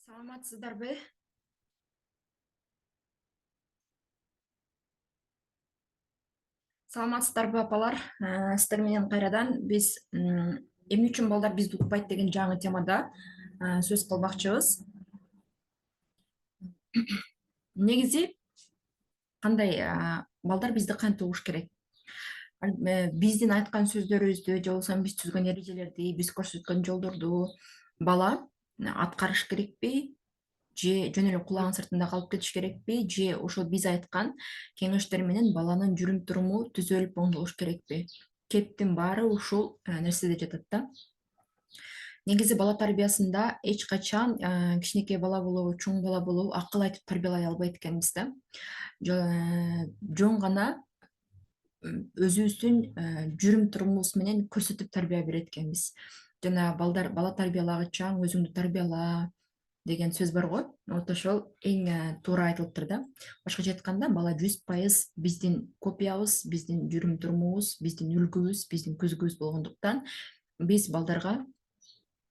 Саламатсыздарбы? Саламатсыздарбы апалар? Сиздер менен кайрадан биз эмне үчүн балдар бизди укпайт деген жаңы темада сөз кылмакчыбыз. Негизи кандай балдар бизди кантип угуш керек? Биздин айткан сөздөрүбүздү же болбосо биз түзгөн эрежелерди, биз көрсөткөн жолдорду бала аткарыш керекпи? Же жөн эле кулагынын сыртында калып кетиш керекпи? Же ошол биз айткан кеңештер менен баланын жүрүм туруму түзөлүп оңдолуш керекпи? Кептин баары ушул нерседе жатат да. Негизи бала тарбиясында эч качан кичинекей бала болобу, чоң бала болобу акыл айтып тарбиялай албайт экенбиз да. Жөн гана өзүбүздүн жүрүм турумубуз менен көрсөтүп тарбия берет экенбиз. Жана бала тарбиялагычаң өзүңдү тарбияла деген сөз бар го. Вот ошол эң туура айтылыптыр да. Башкача айтканда, бала 100% биздин копиябыз, биздин жүрүм турумубуз, биздин үлгүбүз, биздин көзгүбүз болгондуктан биз балдарга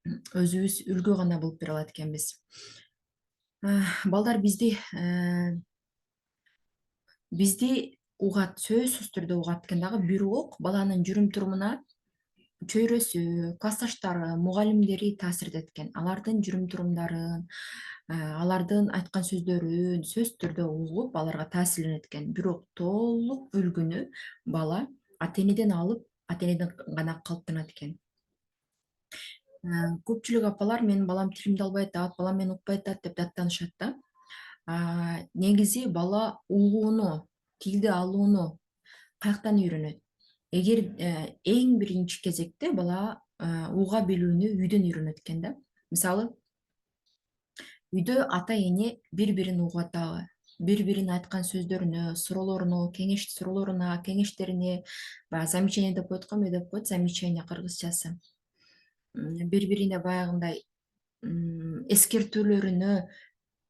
өзүбүз үлгү гана болуп бере алат экенбиз. Балдар бизди угат, сөзсүз түрдө угат экен дагы. Бирок баланын жүрүм турумуна чөйрөсү, классташтары, мугалимдери таасир этет экен. Алардын жүрүм турумдарын, алардын айткан сөздөрүн сөзсүз түрдө угуп, аларга таасирленет экен. Бирок толук үлгүнү бала ата-энеден алып, ата-энеден гана калыптанат экен. Көпчүлүк апалар менин балам тилимди албай атат, балам мени укпай атат деп даттанышат да. Негизи бала угууну, тилди алууну каяктан үйрөнөт? Эгер эң биринчи кезекте бала уга билүүнү үйдөн үйрөнөт экен да. Мисалы, үйдө ата эне бири-бирин угуп атабы? Бири-бирин айткан сөздөрүнө, суроолоруна, кеңештерине, баягы замечание деп коет го, эмне деп коет? Замечание кыргызчасы. Бири-бирине баягындай эскертүүлөрүнө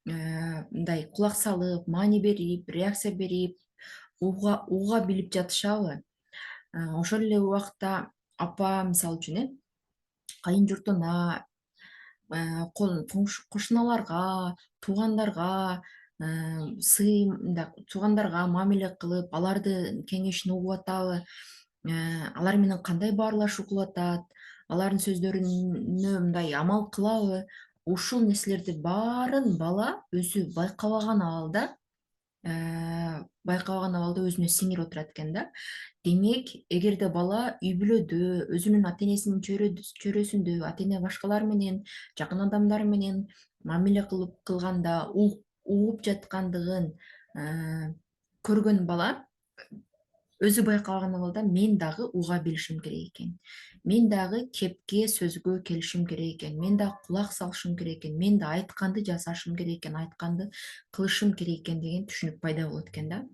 мындай кулак салып, маани берип, реакция берип, уга билип жатышабы? Ошол эле убакта апа, мисалы үчүн, кайын журтуна, кошуналарга, туугандарга туугандарга мамиле кылып, алардын кеңешин угуп атабы? Алар менен кандай баарлашуу кылып атат? Алардын сөздөрүнө мындай амал кылабы? Ушул нерселерди баарын бала өзү байкабаган абалда өзүнө сиңирип отурат экен да. Демек, эгерде бала үй бүлөдө, өзүнүн ата энесинин чөйрөсүндө, ата эне башкалар менен, жакын адамдар менен мамиле кылганда угуп жаткандыгын көргөн бала өзү байкабаган абалда мен дагы уга билишим керек экен. Мен дагы кепке, сөзгө келишим керек экен. Мен дагы кулак салышым керек экен. Мен да айтканды жасашым керек экен, айтканды кылышым керек экен деген түшүнүк пайда болот экен да.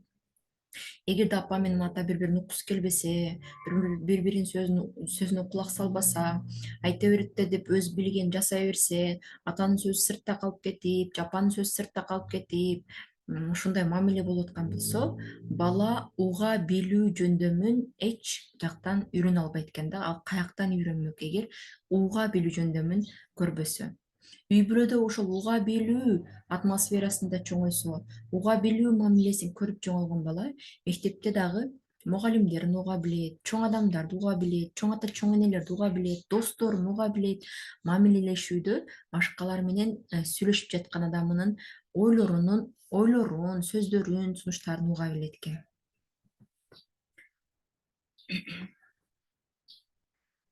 Эгерде апа менен ата бири-бирин уккусу келбесе, бири-биринин сөзүнө кулак салбаса, айта берет да деп өз билгенин жасай берсе, атанын сөзү сыртта калып кетип, апанын сөзү сыртта калып кетип, ушундай мамиле болуп аткан болсо, бала уга билүү жөндөмүн эч жактан үйрөнө албайт экен да. Ал каяктан үйрөнмөк эгер уга билүү жөндөмүн көрбөсө? Үй бүлөдө ошол уга билүү атмосферасында чоңойсо, уга билүү мамилесин көрүп чоңойгон бала мектепте дагы мугалимдерин уга билет, чоң адамдарды уга билет, чоң ата чоң энелерди уга билет, досторун уга билет. Мамилелешүүдө башкалар менен сүйлөшүп жаткан адамынын ойлорун, сөздөрүн, сунуштарын уга билет экен.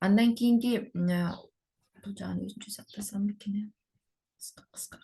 Андан кийинки бул жагын өзүнчө сактасам бекен? Кыска.